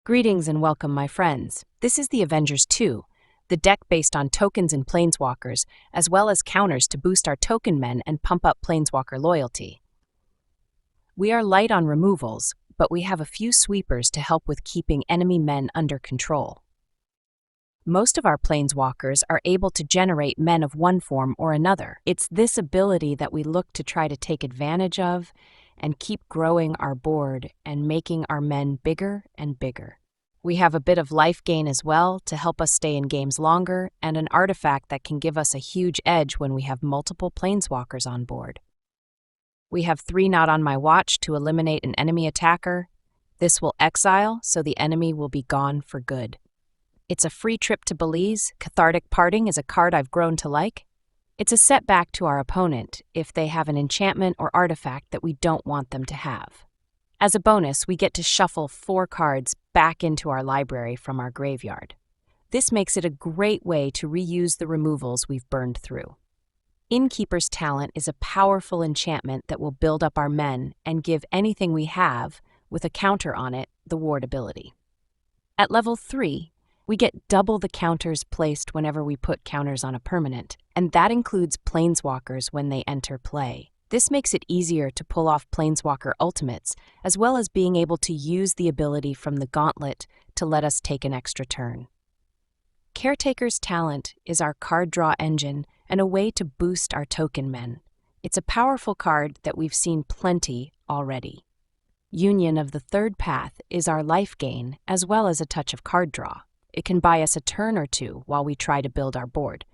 Greetings and welcome, my friends. This is the Avengers 2, the deck based on tokens and Planeswalkers, as well as counters to boost our token men and pump up Planeswalker loyalty. We are light on removals, but we have a few sweepers to help with keeping enemy men under control. Most of our Planeswalkers are able to generate men of one form or another. It's this ability that we look to try to take advantage of and keep growing our board and making our men bigger and bigger. We have a bit of life gain as well to help us stay in games longer, and an artifact that can give us a huge edge when we have multiple Planeswalkers on board. We have 3 Not on My Watch to eliminate an enemy attacker. This will exile, so the enemy will be gone for good. It's a free trip to Belize. Cathartic Parting is a card I've grown to like. It's a setback to our opponent if they have an enchantment or artifact that we don't want them to have. As a bonus, we get to shuffle 4 cards back into our library from our graveyard. This makes it a great way to reuse the removals we've burned through. Innkeeper's Talent is a powerful enchantment that will build up our men and give anything we have, with a counter on it, the ward ability. At level 3, we get double the counters placed whenever we put counters on a permanent, and that includes Planeswalkers when they enter play. This makes it easier to pull off Planeswalker ultimates, as well as being able to use the ability from the Gauntlet to let us take an extra turn. Caretaker's Talent is our card draw engine and a way to boost our token men. It's a powerful card that we've seen plenty already. Union of the Third Path is our life gain, as well as a touch of card draw. It can buy us a turn or two while we try to build our board.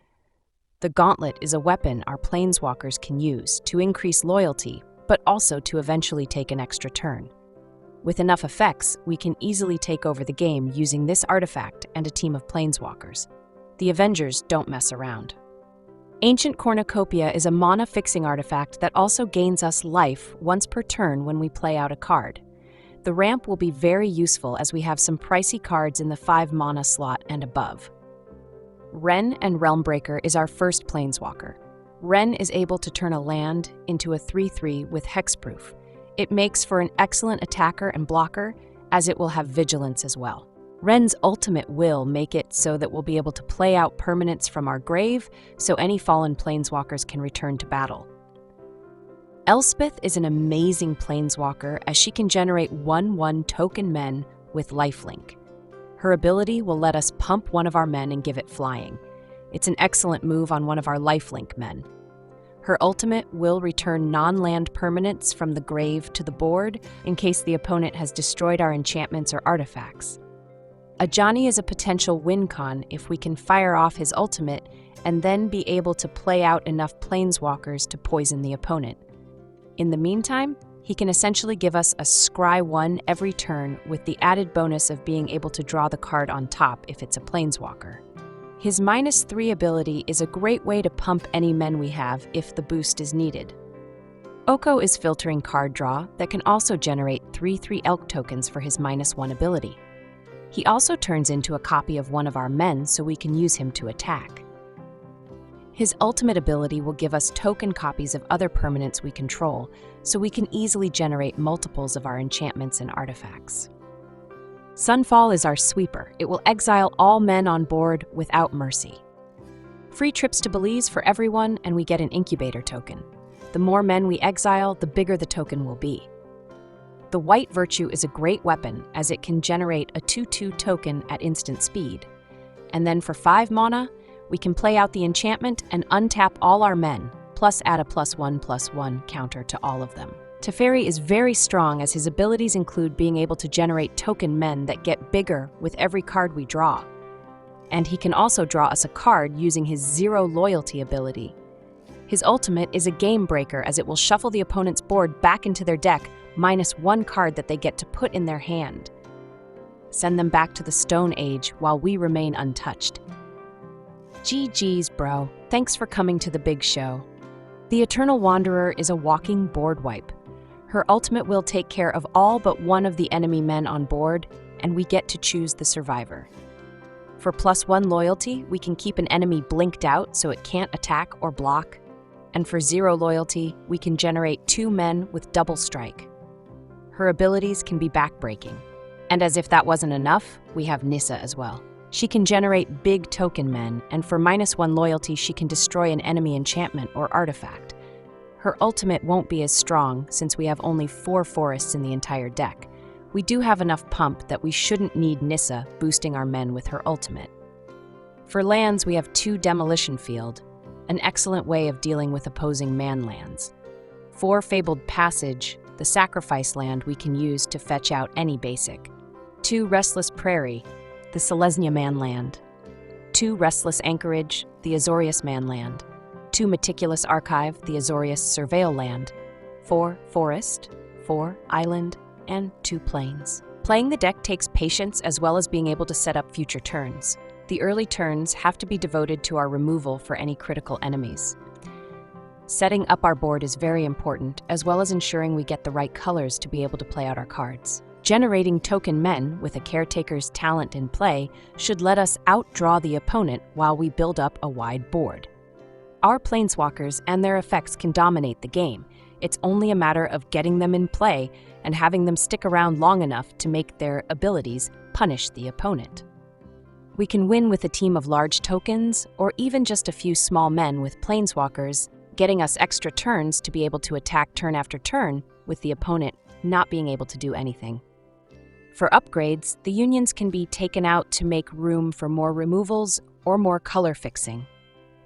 The Gauntlet is a weapon our Planeswalkers can use to increase loyalty, but also to eventually take an extra turn. With enough effects, we can easily take over the game using this artifact and a team of Planeswalkers. The Avengers don't mess around. Ancient Cornucopia is a mana-fixing artifact that also gains us life once per turn when we play out a card. The ramp will be very useful as we have some pricey cards in the 5 mana slot and above. Wrenn and Realmbreaker is our first Planeswalker. Wrenn is able to turn a land into a 3/3 with hexproof. It makes for an excellent attacker and blocker, as it will have vigilance as well. Wrenn's ultimate will make it so that we'll be able to play out permanents from our grave, so any fallen Planeswalkers can return to battle. Elspeth is an amazing Planeswalker as she can generate 1/1 token men with lifelink. Her ability will let us pump one of our men and give it flying. It's an excellent move on one of our lifelink men. Her ultimate will return non-land permanents from the grave to the board in case the opponent has destroyed our enchantments or artifacts. Ajani is a potential win con if we can fire off his ultimate and then be able to play out enough Planeswalkers to poison the opponent. In the meantime, he can essentially give us a scry 1 every turn with the added bonus of being able to draw the card on top if it's a Planeswalker. His -3 ability is a great way to pump any men we have if the boost is needed. Oko is filtering card draw that can also generate 3/3 elk tokens for his -1 ability. He also turns into a copy of one of our men so we can use him to attack. His ultimate ability will give us token copies of other permanents we control, so we can easily generate multiples of our enchantments and artifacts. Sunfall is our sweeper. It will exile all men on board without mercy. Free trips to Belize for everyone, and we get an incubator token. The more men we exile, the bigger the token will be. The White Virtue is a great weapon, as it can generate a 2/2 token at instant speed. And then for 5 mana, we can play out the enchantment and untap all our men, plus add a +1/+1 counter to all of them. Teferi is very strong as his abilities include being able to generate token men that get bigger with every card we draw. And he can also draw us a card using his 0 loyalty ability. His ultimate is a game breaker as it will shuffle the opponent's board back into their deck -1 card that they get to put in their hand. Send them back to the Stone Age while we remain untouched. GG's, bro. Thanks for coming to the big show. The Eternal Wanderer is a walking board wipe. Her ultimate will take care of all but one of the enemy men on board, and we get to choose the survivor. For +1 loyalty, we can keep an enemy blinked out so it can't attack or block. And for 0 loyalty, we can generate 2 men with double strike. Her abilities can be backbreaking. And as if that wasn't enough, we have Nissa as well. She can generate big token men, and for -1 loyalty, she can destroy an enemy enchantment or artifact. Her ultimate won't be as strong since we have only 4 forests in the entire deck. We do have enough pump that we shouldn't need Nissa boosting our men with her ultimate. For lands, we have 2 Demolition Field, an excellent way of dealing with opposing man lands. 4 Fabled Passage, the sacrifice land we can use to fetch out any basic. 2 Restless Prairie, the Selesnya man land. 2 Restless Anchorage, the Azorius man land. 2 Meticulous Archive, the Azorius Surveil land. 4 Forest, 4 Island, and 2 Plains. Playing the deck takes patience as well as being able to set up future turns. The early turns have to be devoted to our removal for any critical enemies. Setting up our board is very important, as well as ensuring we get the right colors to be able to play out our cards. Generating token men with a Caretaker's talent in play should let us outdraw the opponent while we build up a wide board. Our Planeswalkers and their effects can dominate the game. It's only a matter of getting them in play and having them stick around long enough to make their abilities punish the opponent. We can win with a team of large tokens, or even just a few small men with Planeswalkers, getting us extra turns to be able to attack turn after turn, with the opponent not being able to do anything. For upgrades, the unions can be taken out to make room for more removals or more color fixing.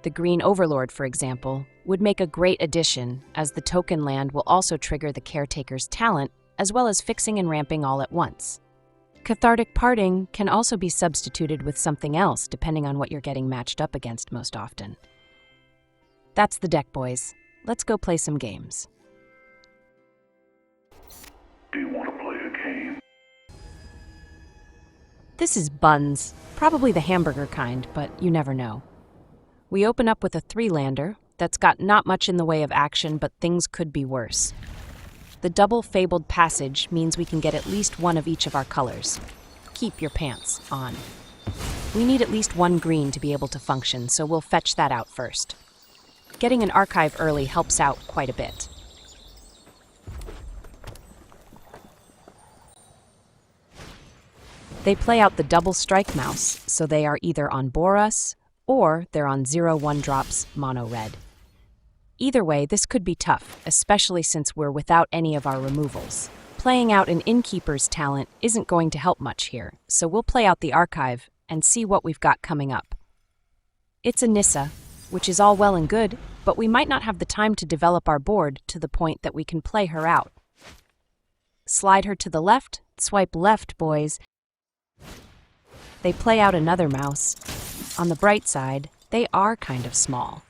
The Green Overlord, for example, would make a great addition, as the token land will also trigger the Caretaker's talent, as well as fixing and ramping all at once. Cathartic Parting can also be substituted with something else, depending on what you're getting matched up against most often. That's the deck, boys. Let's go play some games. Do you want to play a game? This is Buns, probably the hamburger kind, but you never know. We open up with a 3-lander that's got not much in the way of action, but things could be worse. The double Fabled Passage means we can get at least one of each of our colors. Keep your pants on. We need at least 1 green to be able to function, so we'll fetch that out first. Getting an archive early helps out quite a bit. They play out the double Strike Mouse, so they are either on Boros or they're on 0/1 drops mono red. Either way, this could be tough, especially since we're without any of our removals. Playing out an Innkeeper's talent isn't going to help much here, so we'll play out the archive and see what we've got coming up. It's a Nissa, which is all well and good, but we might not have the time to develop our board to the point that we can play her out. Slide her to the left, swipe left, boys. They play out another mouse. On the bright side, they are kind of small.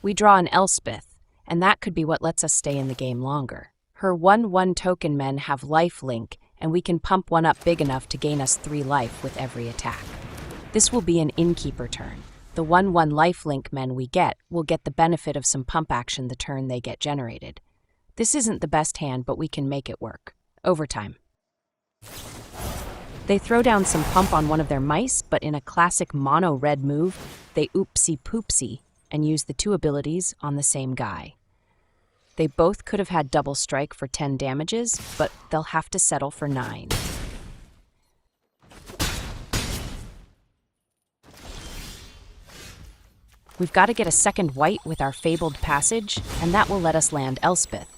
We draw an Elspeth, and that could be what lets us stay in the game longer. Her 1/1 token men have life link, and we can pump one up big enough to gain us 3 life with every attack. This will be an Innkeeper turn. The 1/1 lifelink men we get will get the benefit of some pump action the turn they get generated. This isn't the best hand, but we can make it work. Overtime. They throw down some pump on one of their mice, but in a classic mono-red move, they oopsie-poopsie and use the 2 abilities on the same guy. They both could have had double strike for 10 damages, but they'll have to settle for 9. We've got to get a second white with our Fabled Passage, and that will let us land Elspeth.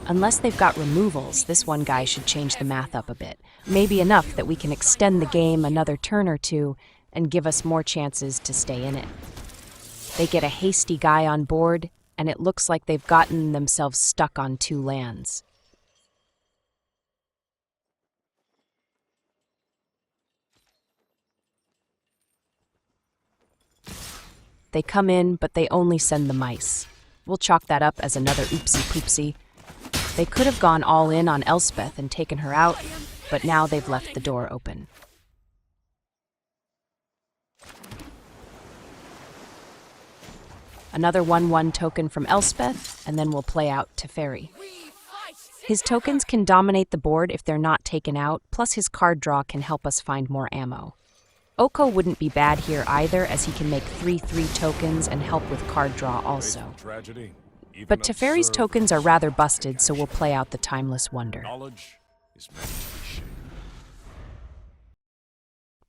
Unless they've got removals, this one guy should change the math up a bit. Maybe enough that we can extend the game another turn or 2 and give us more chances to stay in it. They get a hasty guy on board, and it looks like they've gotten themselves stuck on 2 lands. They come in, but they only send the mice. We'll chalk that up as another oopsie-poopsie. They could have gone all in on Elspeth and taken her out, but now they've left the door open. Another 1/1 token from Elspeth, and then we'll play out Teferi. His tokens can dominate the board if they're not taken out, plus his card draw can help us find more ammo. Oko wouldn't be bad here either, as he can make 3/3 tokens and help with card draw also. But Teferi's tokens are rather busted, so we'll play out the Timeless Wonder.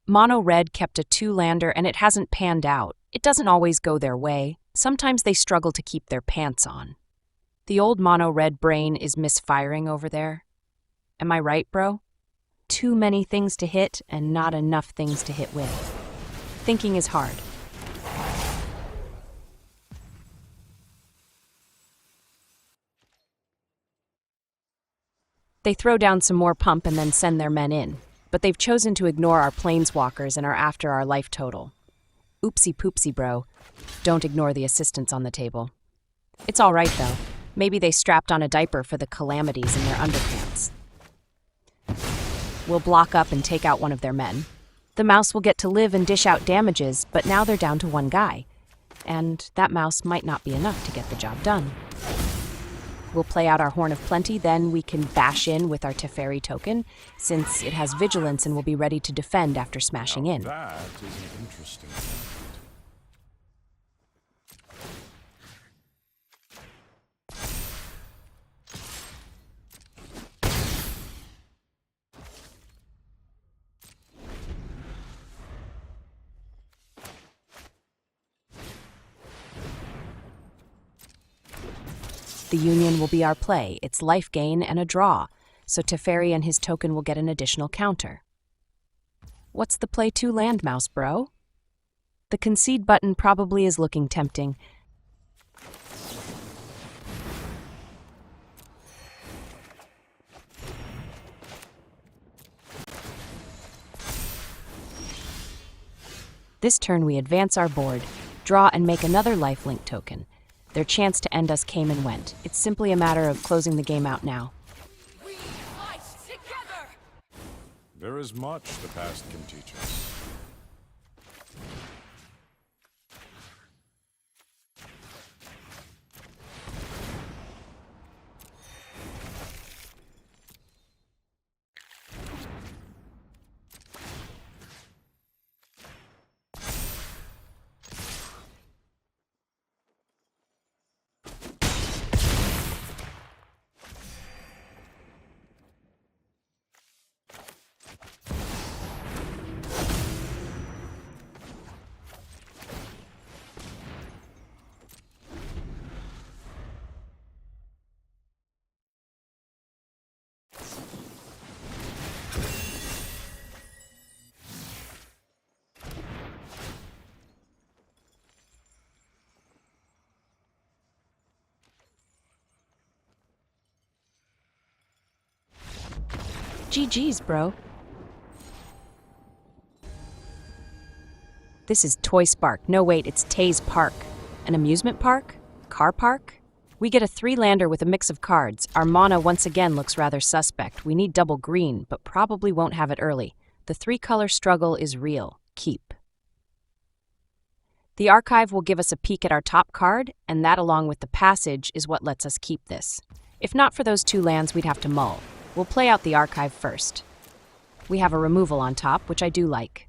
Mono Red kept a 2-lander and it hasn't panned out. It doesn't always go their way. Sometimes they struggle to keep their pants on. The old Mono Red brain is misfiring over there. Am I right, bro? Too many things to hit and not enough things to hit with. Thinking is hard. They throw down some more pump and then send their men in, but they've chosen to ignore our Planeswalkers and are after our life total. Oopsie poopsie, bro. Don't ignore the assistants on the table. It's all right, though. Maybe they strapped on a diaper for the calamities in their underpants. We'll block up and take out one of their men. The mouse will get to live and dish out damages, but now they're down to one guy. And that mouse might not be enough to get the job done. We'll play out our Horn of Plenty, then we can bash in with our Teferi token, since it has vigilance and will be ready to defend after smashing in. That is an interesting point. The Union will be our play. It's life gain and a draw, so Teferi and his token will get an additional counter. What's the play 2 land, mouse, bro? The concede button probably is looking tempting. This turn we advance our board, draw and make another lifelink token. Their chance to end us came and went. It's simply a matter of closing the game out now. We fight together. There is much the past can teach us. GG's, bro. This is Toy Spark. No, wait, it's Tay's Park. An amusement park? Car park? We get a 3-lander with a mix of cards. Our mana once again looks rather suspect. We need double green, but probably won't have it early. The 3-color struggle is real. Keep. The archive will give us a peek at our top card, and that along with the passage is what lets us keep this. If not for those 2 lands, we'd have to mull. We'll play out the archive first. We have a removal on top, which I do like.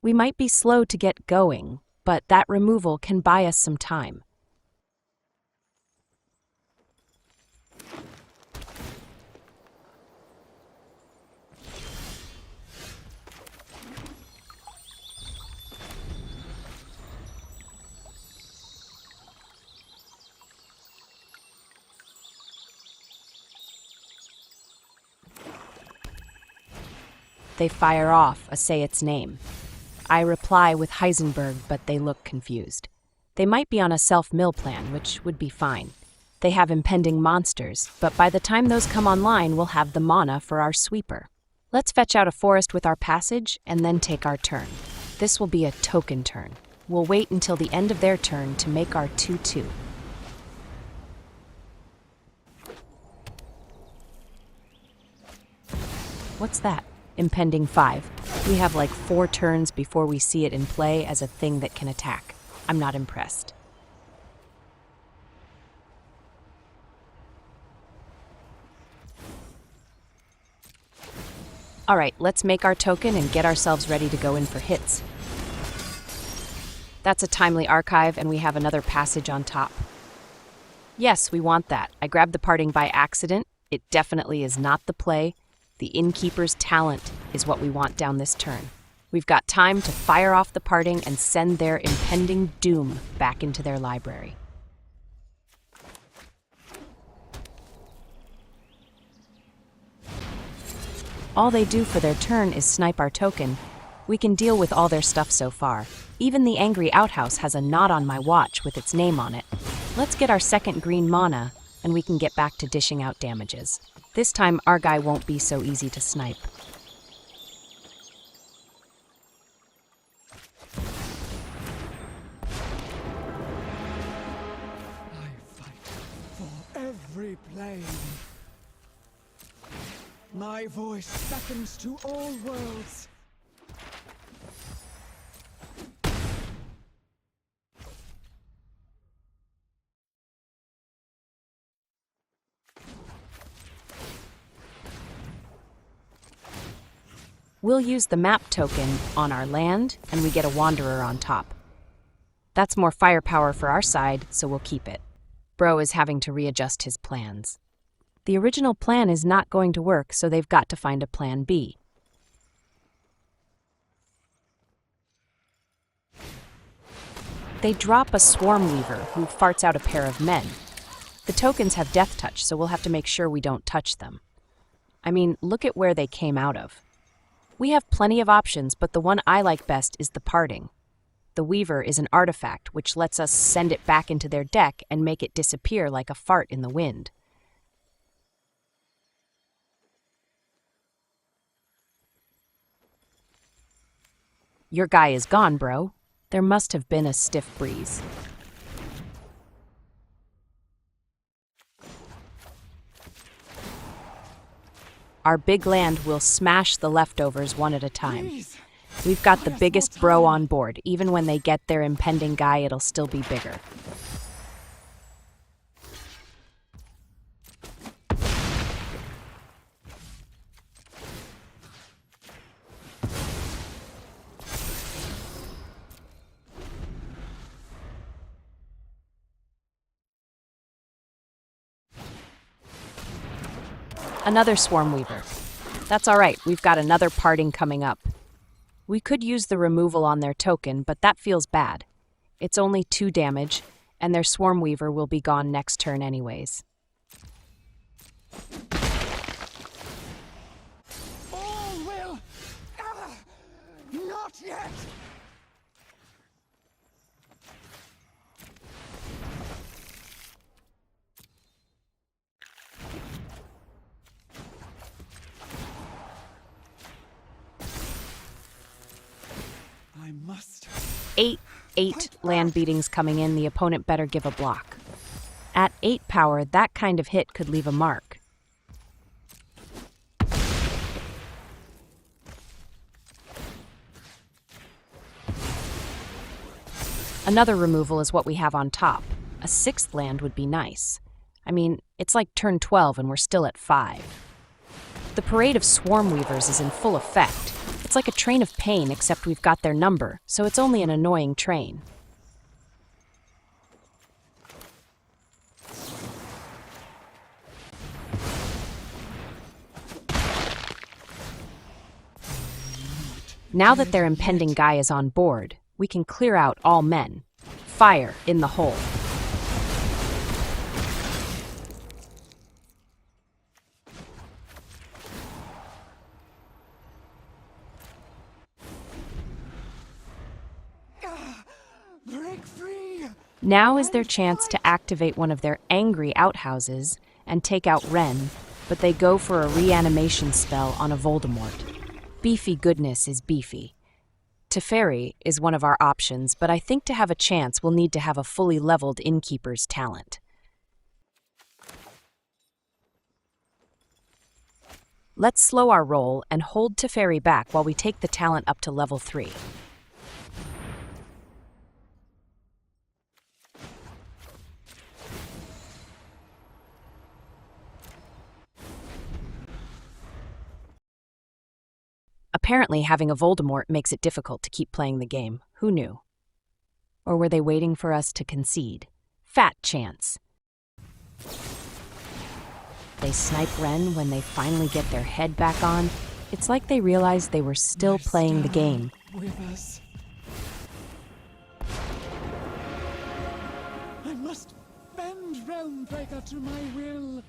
We might be slow to get going, but that removal can buy us some time. They fire off a say its name. I reply with Heisenberg, but they look confused. They might be on a self-mill plan, which would be fine. They have impending monsters, but by the time those come online, we'll have the mana for our sweeper. Let's fetch out a forest with our passage, and then take our turn. This will be a token turn. We'll wait until the end of their turn to make our 2/2. What's that? Impending 5. We have like 4 turns before we see it in play as a thing that can attack. I'm not impressed. All right, let's make our token and get ourselves ready to go in for hits. That's a timely archive, and we have another passage on top. Yes, we want that. I grabbed the parting by accident. It definitely is not the play. The Innkeeper's talent is what we want down this turn. We've got time to fire off the parting and send their impending doom back into their library. All they do for their turn is snipe our token. We can deal with all their stuff so far. Even the Angry Outhouse has a knot on my watch with its name on it. Let's get our second green mana, and we can get back to dishing out damages. This time, our guy won't be so easy to snipe. I fight for every plane. My voice beckons to all worlds. We'll use the map token on our land, and we get a Wanderer on top. That's more firepower for our side, so we'll keep it. Bro is having to readjust his plans. The original plan is not going to work, so they've got to find a plan B. They drop a Swarm Weaver who farts out a pair of men. The tokens have Death Touch, so we'll have to make sure we don't touch them. I mean, look at where they came out of. We have plenty of options, but the one I like best is the Parting. The Weaver is an artifact, which lets us send it back into their deck and make it disappear like a fart in the wind. Your guy is gone, bro. There must have been a stiff breeze. Our big land will smash the leftovers one at a time. Please. We've got the biggest bro on board. Even when they get their impending guy, it'll still be bigger. Another Swarm Weaver. That's all right, we've got another Parting coming up. We could use the removal on their token, but that feels bad. It's only 2 damage, and their Swarm Weaver will be gone next turn anyways. All will. Not yet. I must. 8 land beatings coming in, the opponent better give a block. At 8 power, that kind of hit could leave a mark. Another removal is what we have on top. A 6th land would be nice. I mean, it's like turn 12 and we're still at 5. The parade of Swarm Weavers is in full effect. It's like a train of pain, except we've got their number, so it's only an annoying train. Now that their impending guy is on board, we can clear out all men. Fire in the hole. Break free. Now is their chance to activate one of their angry outhouses and take out Wrenn, but they go for a reanimation spell on a Voldemort. Beefy goodness is beefy. Teferi is one of our options, but I think to have a chance we'll need to have a fully leveled Innkeeper's talent. Let's slow our roll and hold Teferi back while we take the talent up to level 3. Apparently, having a Voldemort makes it difficult to keep playing the game. Who knew? Or were they waiting for us to concede? Fat chance. They snipe Wrenn when they finally get their head back on. It's like they realized they were still playing the game. With us. I must bend Realmbreaker to my will.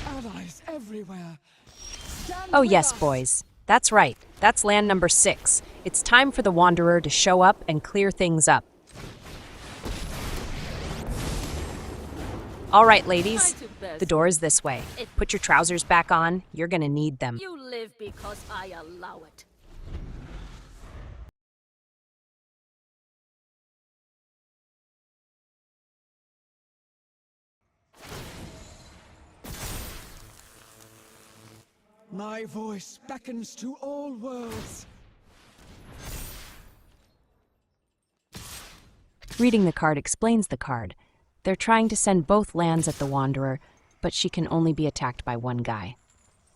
Allies everywhere. Stand Oh with yes, us. boys. That's right. That's land number 6. It's time for the Wanderer to show up and clear things up. All right, ladies. Try to best. The door is this way. Put your trousers back on. You're gonna need them. You live because I allow it. My voice beckons to all worlds. Reading the card explains the card. They're trying to send both lands at the Wanderer, but she can only be attacked by one guy.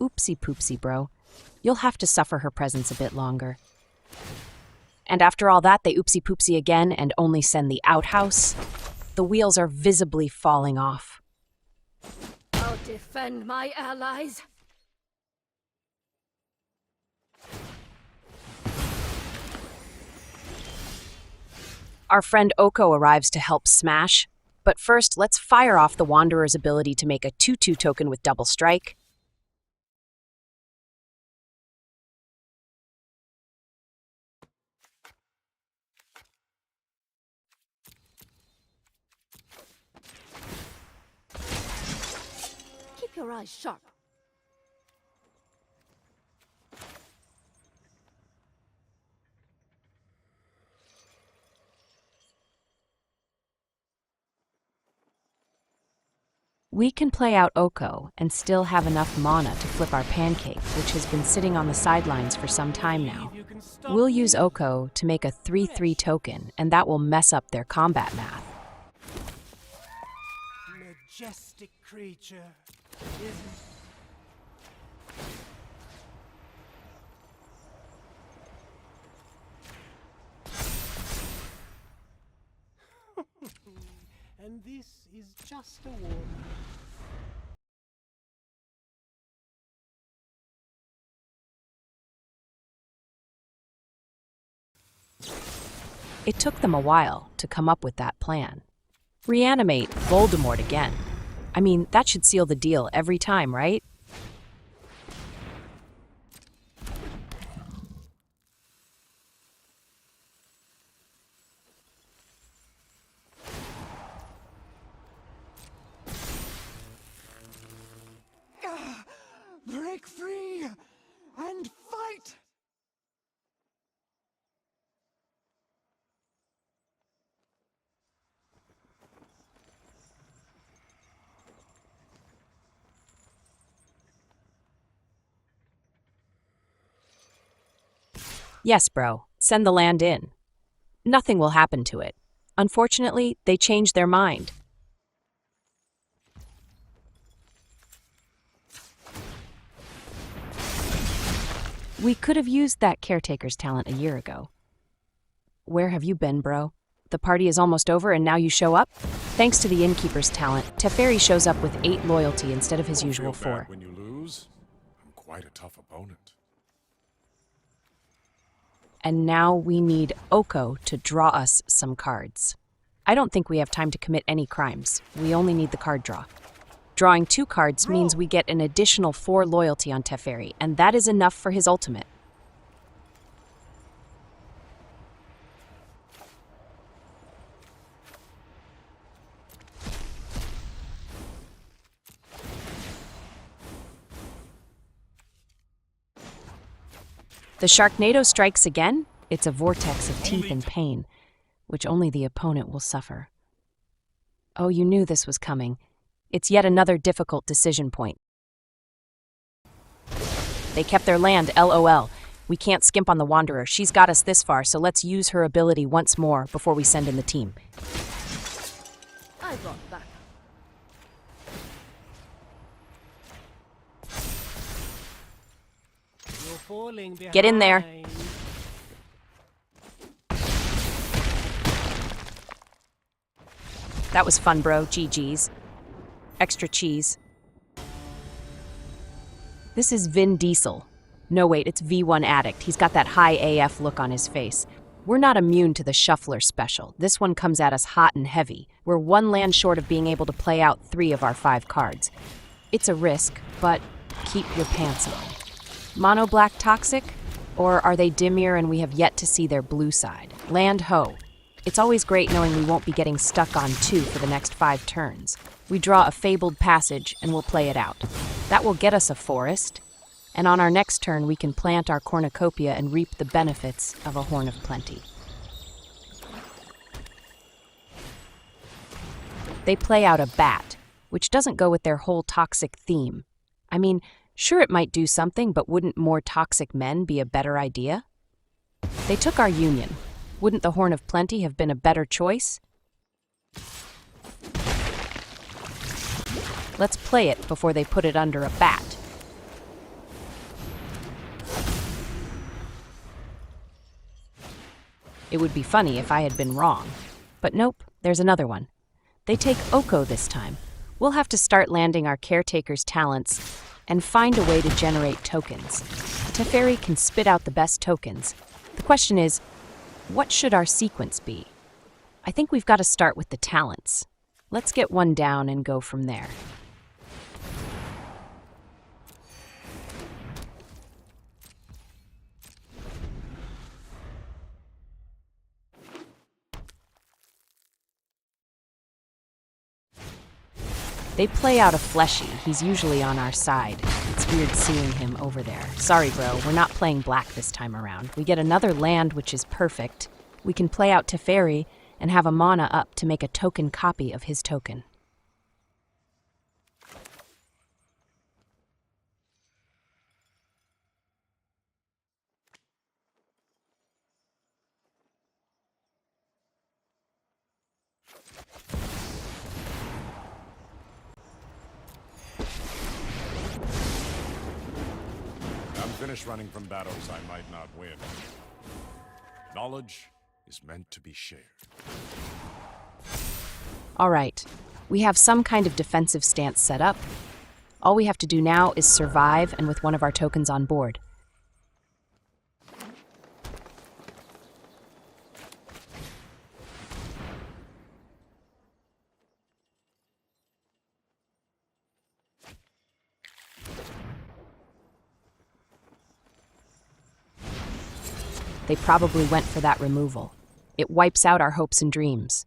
Oopsie poopsie, bro. You'll have to suffer her presence a bit longer. And after all that, they oopsie poopsie again and only send the outhouse. The wheels are visibly falling off. I'll defend my allies. Our friend Oko arrives to help smash, but first let's fire off the Wanderer's ability to make a 2/2 token with double strike. Keep your eyes sharp. We can play out Oko and still have enough mana to flip our pancake, which has been sitting on the sidelines for some time now. We'll use Oko to make a 3/3 token, and that will mess up their combat math. Majestic creature, isn't and this is just a warm. It took them a while to come up with that plan. Reanimate Voldemort again. I mean, that should seal the deal every time, right? Break free and fight! Yes, bro. Send the land in. Nothing will happen to it. Unfortunately, they changed their mind. We could have used that Caretaker's talent a year ago. Where have you been, bro? The party is almost over and now you show up? Thanks to the Innkeeper's talent, Teferi shows up with 8 loyalty instead of his usual Feel 4. bad when you lose. I'm quite a tough opponent. And now we need Oko to draw us some cards. I don't think we have time to commit any crimes. We only need the card draw. Drawing 2 cards means we get an additional 4 loyalty on Teferi, and that is enough for his ultimate. The Sharknado strikes again. It's a vortex of teeth and pain, which only the opponent will suffer. Oh, you knew this was coming. It's yet another difficult decision point. They kept their land, LOL. We can't skimp on the Wanderer. She's got us this far, so let's use her ability once more before we send in the team. I brought back. You're falling behind. Get in there. That was fun, bro. GG's. Extra cheese. This is Vin Diesel. No, wait, it's V1 Addict. He's got that high AF look on his face. We're not immune to the Shuffler special. This one comes at us hot and heavy. We're one land short of being able to play out 3 of our 5 cards. It's a risk, but keep your pants on. Mono Black Toxic? Or are they Dimir and we have yet to see their blue side? Land ho. It's always great knowing we won't be getting stuck on 2 for the next 5 turns. We draw a Fabled Passage and we'll play it out. That will get us a forest, and on our next turn we can plant our Cornucopia and reap the benefits of a Horn of Plenty. They play out a bat, which doesn't go with their whole toxic theme. I mean, sure it might do something, but wouldn't more toxic men be a better idea? They took our Union. Wouldn't the Horn of Plenty have been a better choice? Let's play it before they put it under a bat. It would be funny if I had been wrong. But nope, there's another one. They take Oko this time. We'll have to start landing our Caretaker's talents and find a way to generate tokens. Teferi can spit out the best tokens. The question is, what should our sequence be? I think we've got to start with the talents. Let's get one down and go from there. They play out a Fleshy. He's usually on our side. It's weird seeing him over there. Sorry, bro, we're not playing black this time around. We get another land, which is perfect. We can play out Teferi and have a mana up to make a token copy of his token. Finish running from battles I might not win. Knowledge is meant to be shared. All right, we have some kind of defensive stance set up. All we have to do now is survive and with one of our tokens on board. They probably went for that removal. It wipes out our hopes and dreams.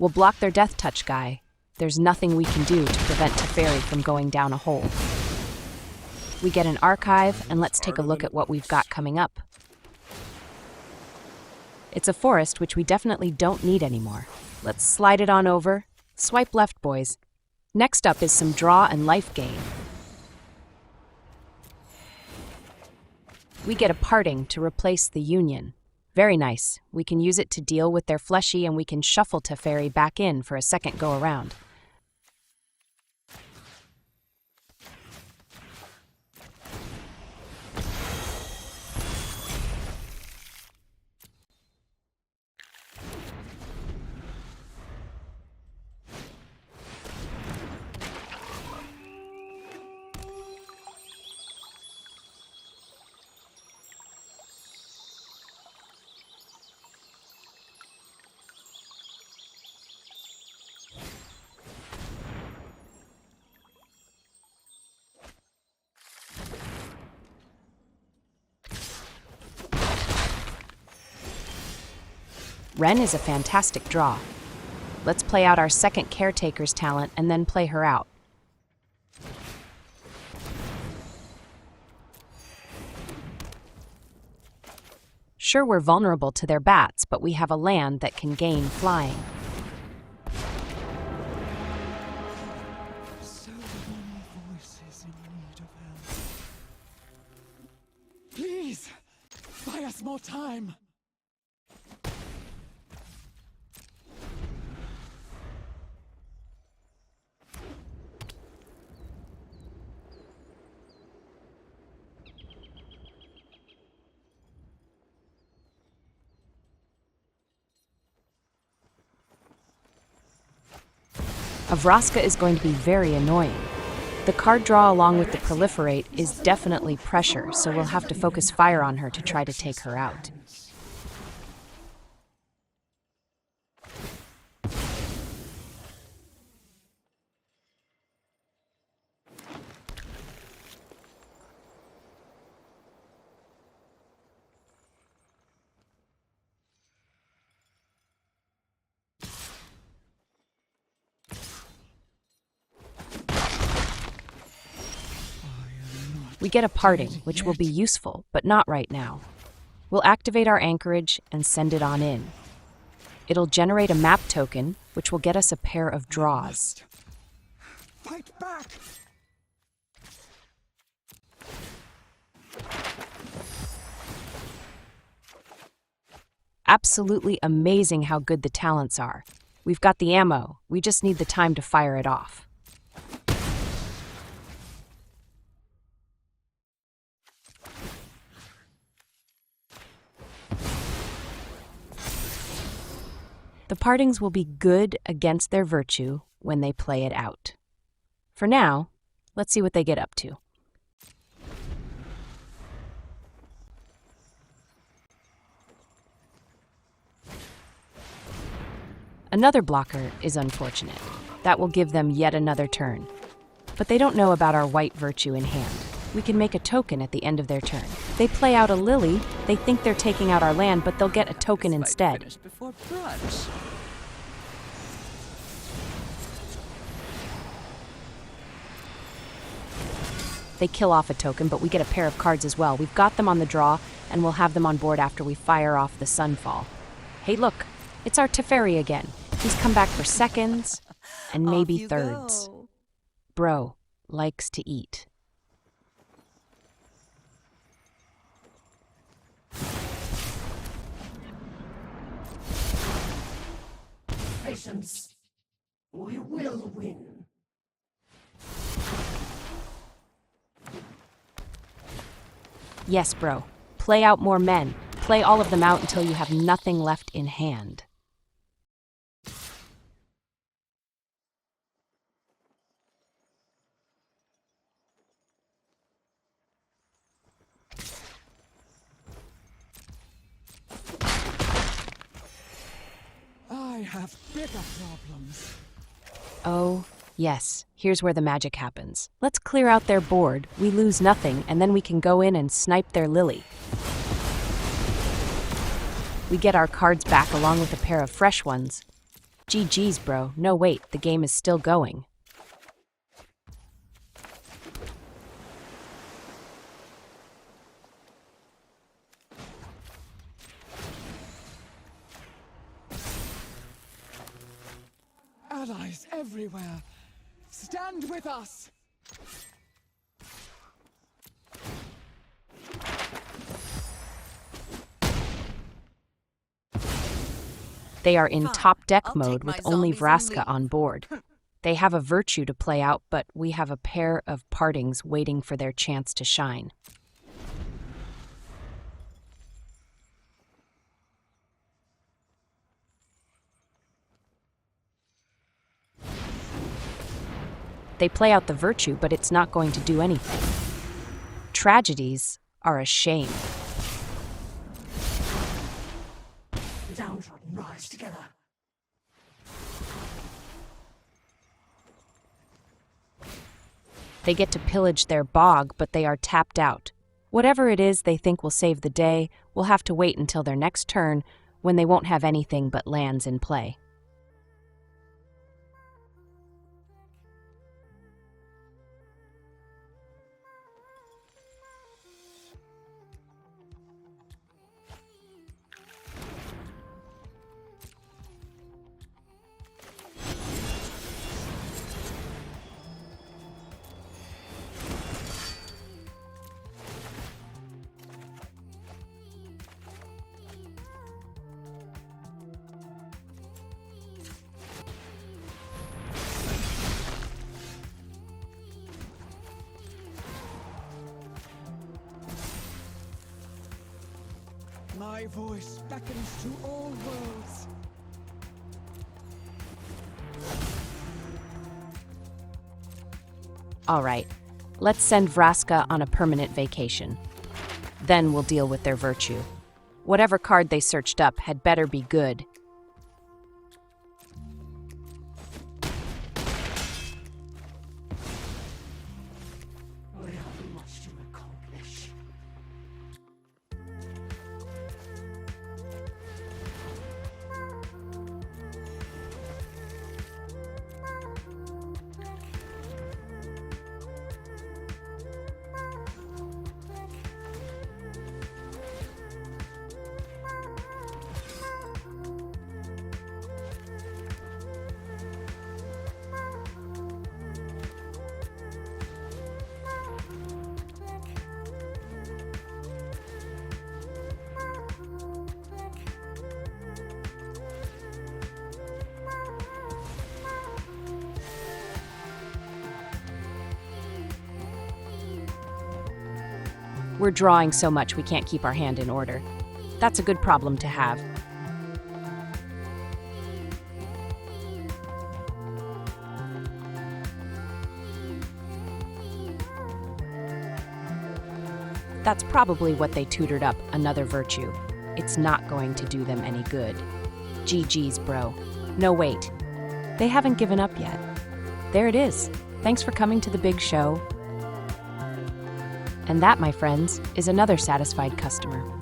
We'll block their Death Touch guy. There's nothing we can do to prevent Teferi from going down a hole. We get an archive, and let's take a look at what we've got coming up. It's a forest, which we definitely don't need anymore. Let's slide it on over. Swipe left, boys. Next up is some draw and life gain. We get a Parting to replace the Union. Very nice. We can use it to deal with their Fleshy, and we can shuffle Teferi back in for a second go around. Wrenn is a fantastic draw. Let's play out our second Caretaker's talent and then play her out. Sure, we're vulnerable to their bats, but we have a land that can gain flying. many voices in need of help. Please, buy us more time. Vraska is going to be very annoying. The card draw along with the proliferate is definitely pressure, so we'll have to focus fire on her to try to take her out. We get a parting, which will be useful, but not right now. We'll activate our anchorage and send it on in. It'll generate a map token, which will get us a pair of draws. Fight back! Absolutely amazing how good the talents are. We've got the ammo, we just need the time to fire it off. The partings will be good against their virtue when they play it out. For now, let's see what they get up to. Another blocker is unfortunate. That will give them yet another turn. But they don't know about our white virtue in hand. We can make a token at the end of their turn. They play out a lily, they think they're taking out our land, but they'll get a token instead. Before brunch. They kill off a token, but we get a pair of cards as well. We've got them on the draw, and we'll have them on board after we fire off the Sunfall. Hey look, it's our Teferi again. He's come back for seconds, and maybe thirds. Go. Bro likes to eat. Patience. We will win. Yes, bro. Play out more men. Play all of them out until you have nothing left in hand. I have bigger problems. Oh, yes. Here's where the magic happens. Let's clear out their board, we lose nothing, and then we can go in and snipe their lily. We get our cards back along with a pair of fresh ones. GG's, bro. No, wait, the game is still going. Allies everywhere. Stand with us. They are in Fine, top deck I'll mode take with my only zombies and Vraska leave. on board. They have a virtue to play out, but we have a pair of partings waiting for their chance to shine. They play out the virtue, but it's not going to do anything. Tragedies are a shame. The downtrodden rise together. They get to pillage their bog, but they are tapped out. Whatever it is they think will save the day, we'll have to wait until their next turn, when they won't have anything but lands in play. My voice beckons to all worlds. All right, let's send Vraska on a permanent vacation. Then we'll deal with their virtue. Whatever card they searched up had better be good. We have much to accomplish. We're drawing so much we can't keep our hand in order. That's a good problem to have. That's probably what they tutored up, another virtue. It's not going to do them any good. GG's, bro. No, wait. They haven't given up yet. There it is. Thanks for coming to the big show. And that, my friends, is another satisfied customer.